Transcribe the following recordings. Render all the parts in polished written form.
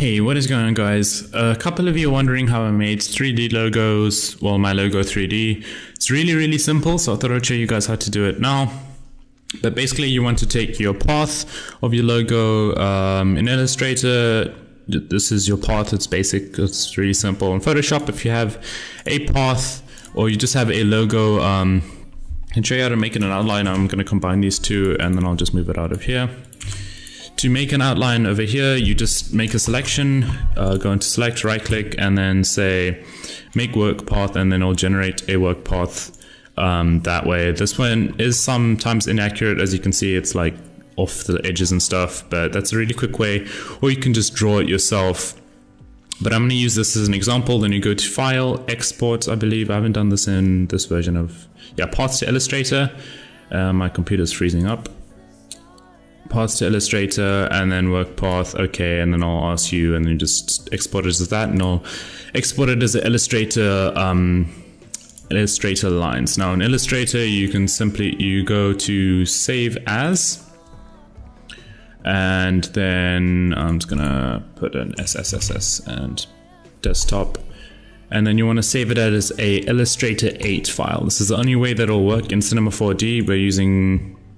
Hey, what is going on, guys? A couple of you are wondering how I made 3D logos, well, my logo 3D. It's really simple, so I thought I'd show you guys how to do it now. But basically you want to take your path of your logo in Illustrator. This is your path. It's basic, it's really simple. In Photoshop, if you have a path or you just have a logo, I can show you how to make it an outline. I'm going to combine these two and then I'll just move it out of here. To make an outline over here, you just make a selection, go into select, right click, and then say make work path, and then it'll generate a work path that way. This one is sometimes inaccurate, as you can see, it's like off the edges and stuff, but that's a really quick way, or you can just draw it yourself. But I'm going to use this as an example. Then you go to File, Export, I believe. I haven't done this in this version of, Paths to Illustrator. My computer's freezing up. Paths to Illustrator, and then work path, okay, and then I'll ask you, and then just export it as that, and I'll export it as an Illustrator lines. Now in Illustrator, you can simply, go to Save As, and then I'm just gonna put an SSSS and desktop, and then you want to save it as a Illustrator 8 file. This is the only way that it'll work in Cinema 4D.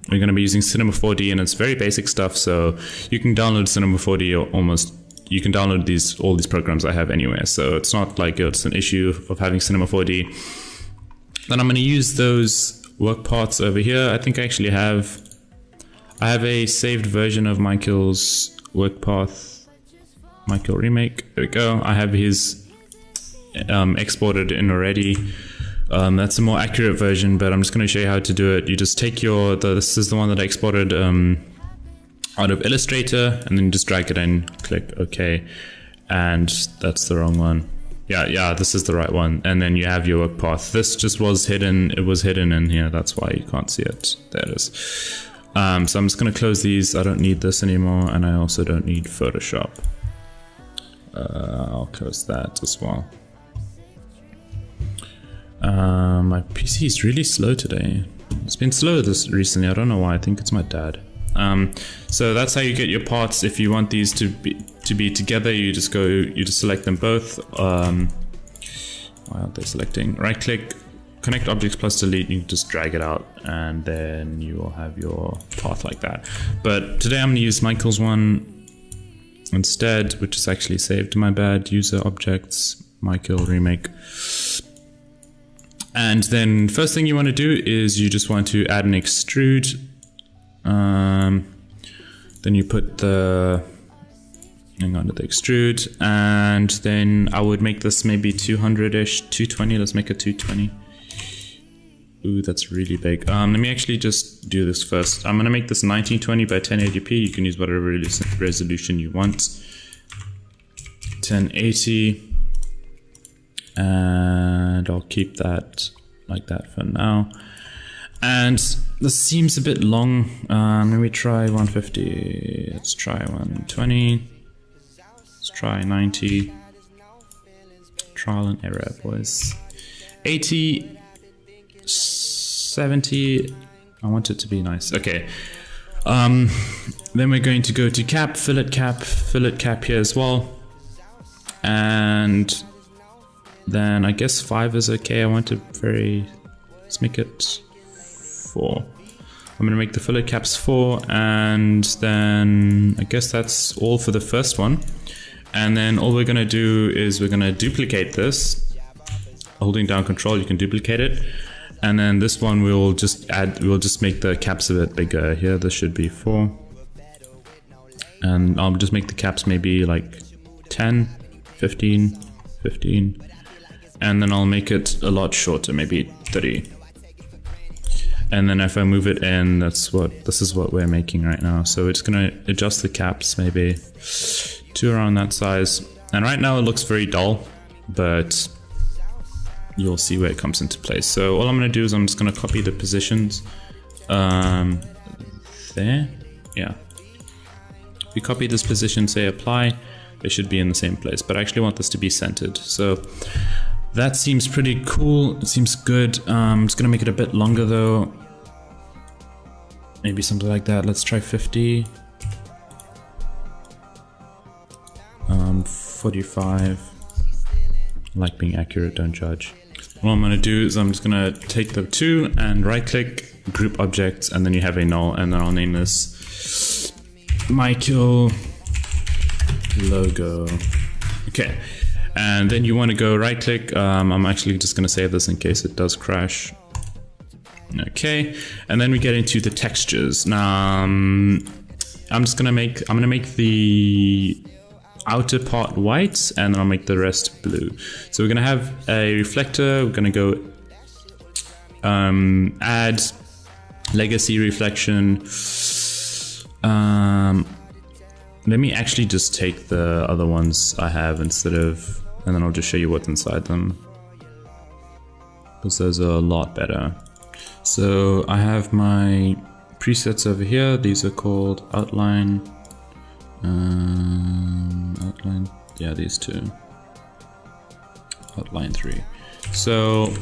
We're going to be using Cinema 4D, and it's very basic stuff, so you can download Cinema 4D you can download all these programs I have anywhere, so it's not like it's an issue of having Cinema 4D. Then I'm going to use those work paths over here. I think I actually have a saved version of Michael's work path, Michael remake. There we go. I have his exported in already. That's a more accurate version, but I'm just going to show you how to do it. You just take this is the one that I exported out of Illustrator, and then just drag it in, click OK, and that's the wrong one. Yeah, this is the right one, and then you have your work path. This just was hidden, it was hidden in here, that's why you can't see it. There it is. So I'm just going to close these. I don't need this anymore, and I also don't need Photoshop. I'll close that as well. My PC is really slow today. It's been slow recently. I don't know why. I think it's my dad. So that's how you get your parts. If you want these to be together, you just select them both. Why aren't they selecting? Right click, connect objects plus delete. You can just drag it out, and then you will have your path like that. But today I'm going to use Michael's one instead, which is actually saved. My bad. User objects, Michael remake. And then first thing you want to do is you just want to add an extrude. Then you put the extrude, and then I would make this maybe 200-ish, 220. Let's make it 220. Ooh, that's really big. Let me actually just do this first. I'm gonna make this 1920 by 1080p. You can use whatever resolution you want. 1080. And I'll keep that like that for now. And this seems a bit long. Let me try 150. Let's try 120. Let's try 90. Trial and error, boys. 80, 70. I want it to be nice. Okay. Then we're going to go to cap, fillet cap here as well. And then I guess 5 is okay. I want to let's make it 4. I'm gonna make the fillet caps 4, and then I guess that's all for the first one. And then all we're gonna do is we're gonna duplicate this. Holding down Control, you can duplicate it. And then this one we'll just make the caps a bit bigger. Here, this should be 4. And I'll just make the caps maybe like 10, 15, 15. And then I'll make it a lot shorter, maybe 30. And then if I move it in, this is what we're making right now. So we're just gonna adjust the caps maybe to around that size. And right now it looks very dull, but you'll see where it comes into place. So all I'm gonna do is I'm just gonna copy the positions. There, yeah. If you copy this position, say apply, they should be in the same place, but I actually want this to be centered. So that seems pretty cool. It seems good. I'm just gonna make it a bit longer though. Maybe something like that. Let's try 50. 45. I like being accurate, don't judge. What I'm going to do is I'm just going to take the 2 and right click, group objects, and then you have a null, and then I'll name this Michael logo. Okay, and then you want to go right click. I'm actually just going to save this in case it does crash. Okay, and then we get into the textures. Now I'm gonna make the outer part white, and then I'll make the rest blue. So we're gonna have a reflector. We're gonna go add legacy reflection. Let me actually just take the other ones I have instead of, and then I'll just show you what's inside them, because those are a lot better. So I have my presets over here. These are called outline. Outline. Yeah, these two. Outline 3. So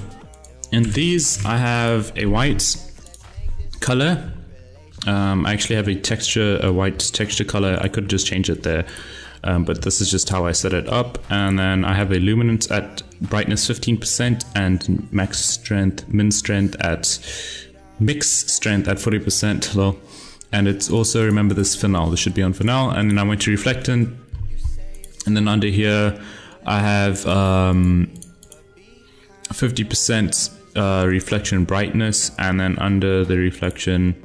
in these, I have a white color. I actually have a white texture color. I could just change it there. But this is just how I set it up. And then I have a luminance at brightness 15% and max strength, min strength at mix strength at 40%. Hello. And it's also, remember this for now, this should be on for now. And then I went to Reflectance. And then under here, I have 50% reflection brightness. And then under the reflection,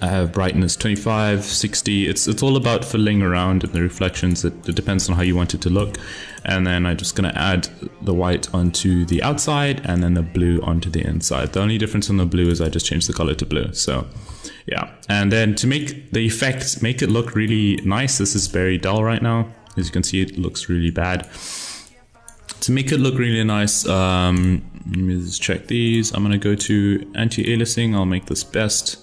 I have brightness 25, 60. It's all about filling around in the reflections. It depends on how you want it to look. And then I'm just going to add the white onto the outside and then the blue onto the inside. The only difference on the blue is I just changed the color to blue. So yeah. And then to make the effect, make it look really nice. This is very dull right now. As you can see, it looks really bad. To make it look really nice, let me just check these. I'm going to go to anti-aliasing. I'll make this best.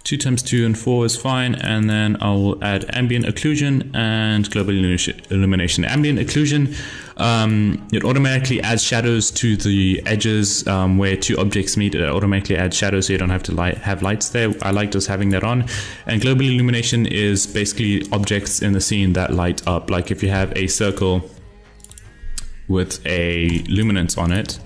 2 times 2 and 4 is fine, and then I will add ambient occlusion and global illumination. Ambient occlusion, it automatically adds shadows to the edges where 2 objects meet. It automatically adds shadows, so you don't have to have lights there. I like just having that on. And global illumination is basically objects in the scene that light up. Like if you have a circle with a luminance on it,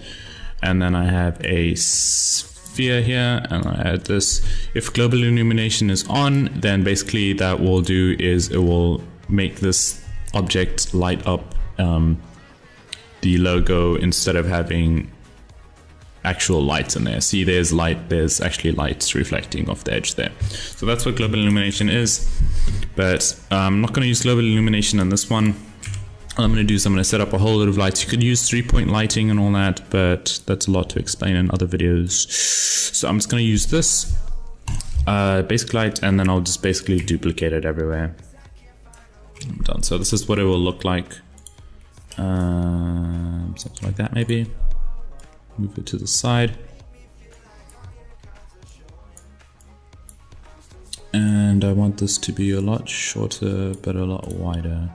and then I have a sphere here, and I add this. If global illumination is on, then basically that will do is it will make this object light up the logo instead of having actual lights in there. See, there's light, there's actually lights reflecting off the edge there. So that's what global illumination is, but I'm not going to use global illumination on this one. All I'm going to do is I'm going to set up a whole lot of lights. You could use 3-point lighting and all that, but that's a lot to explain in other videos. So I'm just going to use this basic light, and then I'll just basically duplicate it everywhere. I'm done. So this is what it will look like. Something like that maybe. Move it to the side. And I want this to be a lot shorter, but a lot wider.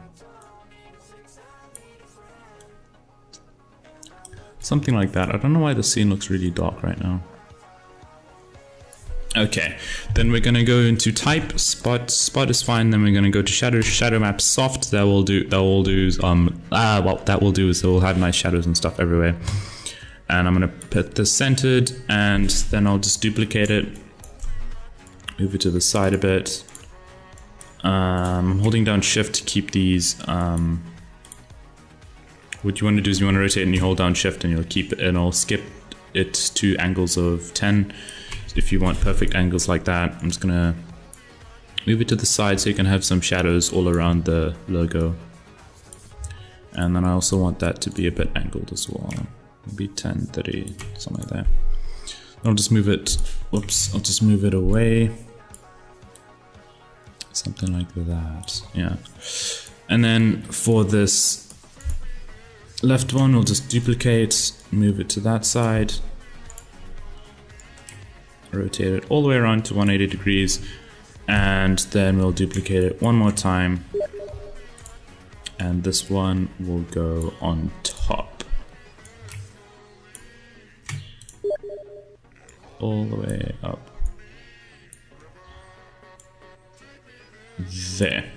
Something like that. I don't know why the scene looks really dark right now. Okay, then we're gonna go into type, spot is fine. Then we're gonna go to shadow map soft. That will do is it will have nice shadows and stuff everywhere. And I'm gonna put this centered, and then I'll just duplicate it, move it to the side a bit. I'm holding down shift to keep these. What you want to do is you want to rotate and you hold down shift and you'll keep it, and I'll skip it to angles of 10 if you want perfect angles like that. I'm just gonna move it to the side so you can have some shadows all around the logo. And then I also want that to be a bit angled as well. Maybe 10, 30, something like that. I'll just move it, whoops, I'll just move it away. Something like that, yeah. And then for this left one, we'll just duplicate, move it to that side, rotate it all the way around to 180 degrees, and then we'll duplicate it one more time, and this one will go on top, all the way up there.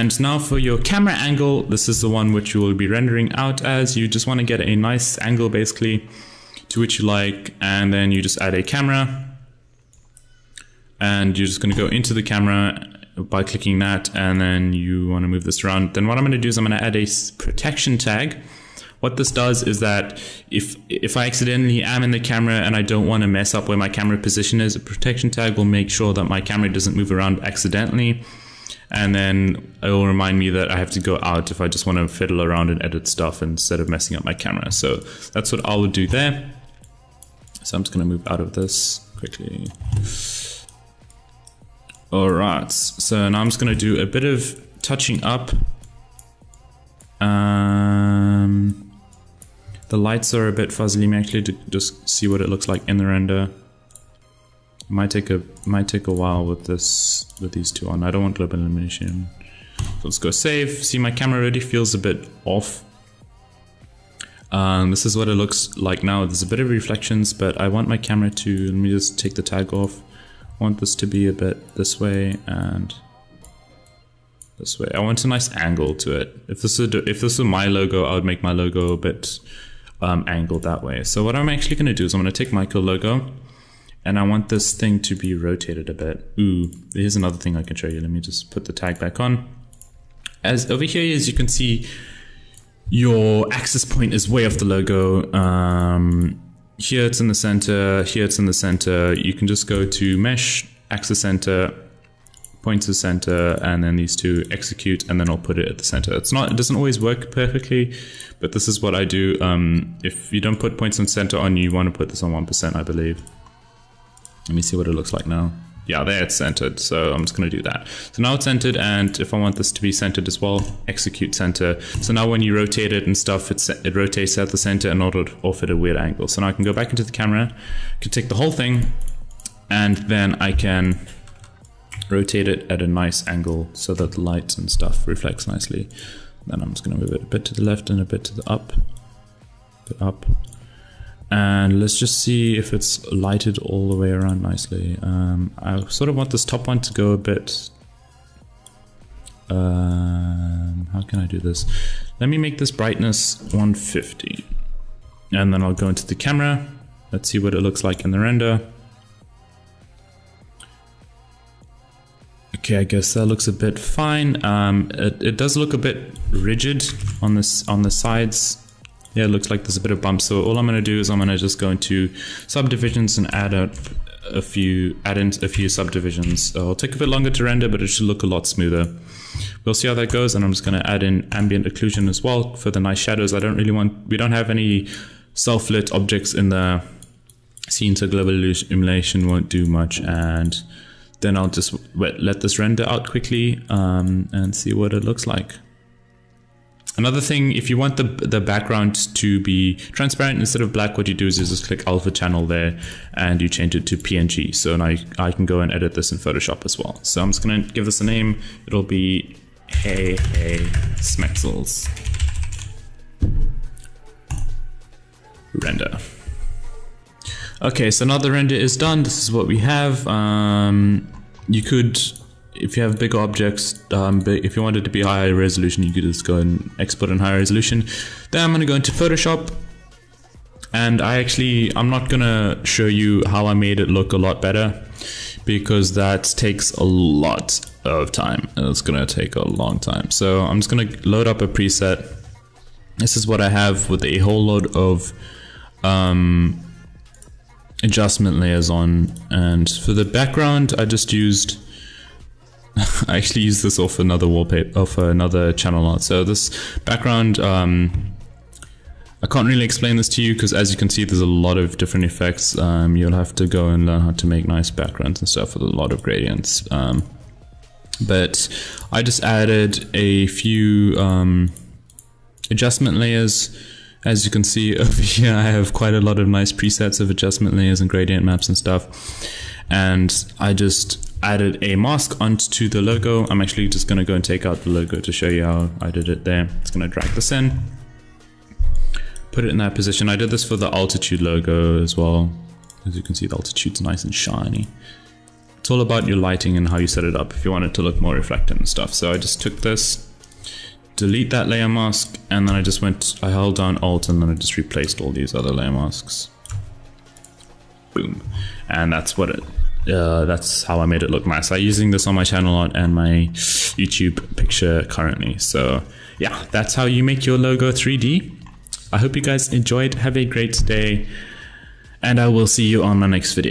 And now for your camera angle, this is the one which you will be rendering out as. You just want to get a nice angle basically to which you like, and then you just add a camera, and you're just going to go into the camera by clicking that, and then you want to move this around. Then what I'm going to do is I'm going to add a protection tag. What this does is that if I accidentally am in the camera and I don't want to mess up where my camera position is, a protection tag will make sure that my camera doesn't move around accidentally. And then it will remind me that I have to go out if I just want to fiddle around and edit stuff instead of messing up my camera. So that's what I would do there. So I'm just going to move out of this quickly. Alright, so now I'm just going to do a bit of touching up. The lights are a bit fuzzy. Let me actually just see what it looks like in the render. Might take a while with these two on. I don't want global illumination. So let's go save. See, my camera already feels a bit off. This is what it looks like now. There's a bit of reflections, but I want my camera to, let me just take the tag off. I want this to be a bit this way and this way. I want a nice angle to it. If this were my logo, I would make my logo a bit angled that way. So what I'm actually going to do is I'm going to take my logo, and I want this thing to be rotated a bit. Ooh, here's another thing I can show you. Let me just put the tag back on. As over here, as you can see, your axis point is way off the logo. Here it's in the center, here it's in the center. You can just go to mesh, axis center, point to center, and then these two execute, and then I'll put it at the center. It doesn't always work perfectly, but this is what I do. If you don't put points in center on, you want to put this on 1%, I believe. Let me see what it looks like now. Yeah, there it's centered, so I'm just going to do that. So now it's centered, and if I want this to be centered as well, execute center. So now when you rotate it and stuff, it rotates at the center and not off at a weird angle. So now I can go back into the camera, I can take the whole thing, and then I can rotate it at a nice angle so that the light and stuff reflects nicely. Then I'm just going to move it a bit to the left and a bit to the up. And let's just see if it's lighted all the way around nicely. I sort of want this top one to go a bit... how can I do this? Let me make this brightness 150. And then I'll go into the camera. Let's see what it looks like in the render. Okay, I guess that looks a bit fine. It does look a bit rigid on the sides. Yeah, it looks like there's a bit of bump. So all I'm going to do is I'm going to just go into subdivisions and add in a few subdivisions. It'll take a bit longer to render, but it should look a lot smoother. We'll see how that goes, and I'm just going to add in ambient occlusion as well for the nice shadows. We don't have any self-lit objects in the scene, so global illumination won't do much. And then I'll just let this render out quickly and see what it looks like. Another thing, if you want the background to be transparent instead of black, what you do is you just click alpha channel there and you change it to PNG. So now I can go and edit this in Photoshop as well. So I'm just going to give this a name. It'll be Hey Smexels Render. Okay, so now the render is done. This is what we have. You could, if you have bigger objects, if you want it to be higher resolution, you could just go and export in higher resolution. Then I'm going to go into Photoshop, and I'm not going to show you how I made it look a lot better, because that takes a lot of time, and it's going to take a long time. So I'm just going to load up a preset. This is what I have with a whole load of adjustment layers on, and for the background I just used I actually used this off another wallpaper, off another channel art. So this background, I can't really explain this to you because, as you can see, there's a lot of different effects. You'll have to go and learn how to make nice backgrounds and stuff with a lot of gradients. But I just added a few adjustment layers. As you can see over here, I have quite a lot of nice presets of adjustment layers and gradient maps and stuff. And I just added a mask onto the logo. I'm actually just going to go and take out the logo to show you how I did it there. It's going to drag this in, put it in that position. I did this for the altitude logo as well. As you can see, the altitude's nice and shiny. It's all about your lighting and how you set it up if you want it to look more reflective and stuff. So I just took this, delete that layer mask, and then I held down Alt, and then I just replaced all these other layer masks. Boom. And that's what that's how I made it look nice. I'm using this on my channel art and my YouTube picture currently. So yeah, that's how you make your logo 3D. I hope you guys enjoyed. Have a great day, and I will see you on my next video.